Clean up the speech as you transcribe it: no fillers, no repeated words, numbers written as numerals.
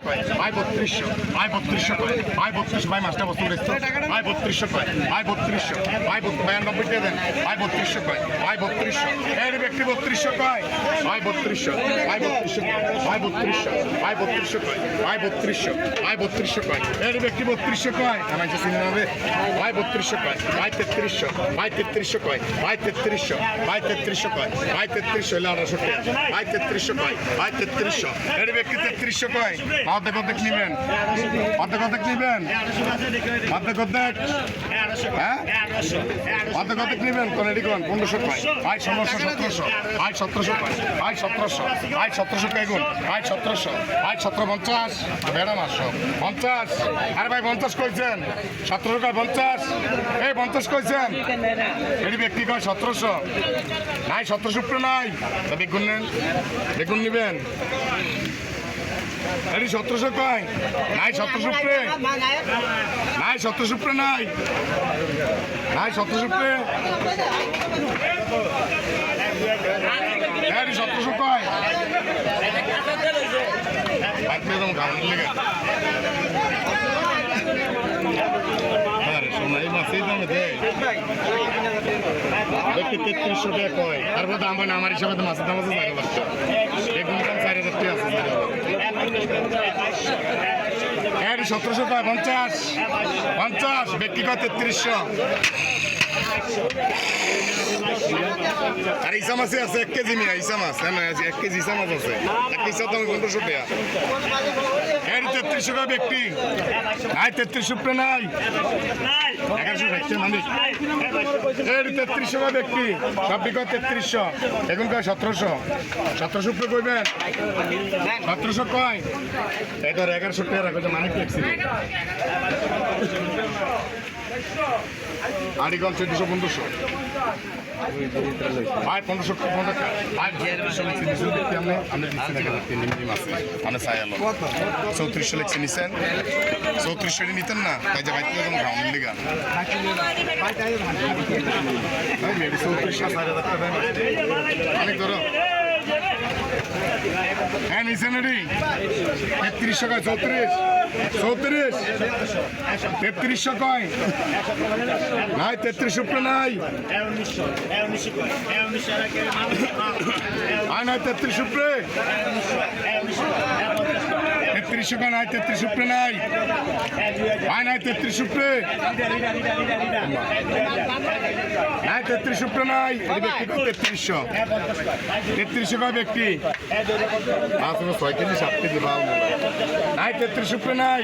কয় ভাই 3200 ভাই 3200 কয় ভাই 3200 ভাই মাছটা বস্তু রেস্ট ভাই 3200 কয় ভাই 3200 ভাই 92 দিয়ে দেন ভাই 3200 কয় ভাই 3200 এর ব্যক্তি 3200 কয় ভাই 3200 ভাই 3200 ভাই 3200 ভাই 3200 কয় ভাই 3200 ভাই 3200 কয় এর ব্যক্তি 3200 কয় আমার যে চিনি হবে ভাই 3200 কয় ভাই 3300 ভাই 3300 কয় ভাই 3300 ভাই 3300 কয় ভাই 3300 হলো 1800 ভাই 3300 কয় ভাই 3300 এর ব্যক্তি 3300 কয় অর্ধেক অর্ধেক নিবেন অর্ধেক অর্ধেক নিবেন অর্ধেক অর্ধেক হ্যাঁ অর্ধেক অর্ধেক নিবেন কোন এটি কোন 1500 কয় ভাই 1600 1700 ভাই 1700 কয় ভাই 1700 ভাই 1700 কয় গুণ ভাই 1700 ভাই 1750 বেড়া মাস 50 আরে ভাই 50 কইছেন 1700 কয় 50 এই 50 কইছেন এটি ব্যক্তি কয় 1700 নাই 1700 উপরে নাই বেগুন নেন বেগুন নিবেন এটি 1700 কয় নাই 1700 উপরে নাই 1700 উপরে নাই নাই 1700 উপরে এটি 1700 কয় আপনি একদম খাওয়ানোর লেগে সোনাই মাছই দামে দেয় ব্যক্তি 3300 টাকা কয় তারপর দাম হয় না আমার হিসাবে তো মাছের দাম আছে 4 লাখ বেগুন দাম 4000 টাকা আছে 1700 কয় 50 ব্যক্তি কয় 3300 আর ইসা মাছে আছে 1 কেজি মিয়া ইসা মাছ হ্যাঁ 1 কেজি ইসা মাছ আছে 1 ইসা দাম 1500 টাকা এর 3300 টাকা ব্যক্তি নাই 3300 উপরে নাই 1100 রাখছে মানে এর 3300 টাকা ব্যক্তি সব বিকট 3300 এখন কয় 1700 উপরে কইবেন 1700 কয় এটা 1100 টাকা রাখো যে মানে ফ্লেক্সি আড়িগল 1400 ভাই 1500 টাকা ভাই 1400 দেখতে আমরা দিচ্ছি না কেন 3 দিন মাসে মানে সায়ালো 3400 লেখছে নিছেন 3400 নিতেন না তাই যে বাইতে যখন গ্রাউন্ড লিগা ভাই মেবি 3400 টাকা অনেক ধরো হ্যাঁ নিছেন রে 3300 কয় 34 3300 কয় নাই 33 উপরে নাই নাই 33 উপরে 3300 কয় নাই 33 উপরে নাই নাই 33 উপরে নাই 33 উপরে নাই ব্যক্তি 3300 কয় ব্যক্তি আসলে 6 কেজি 7 কেজি বাল নাই 33 উপরে নাই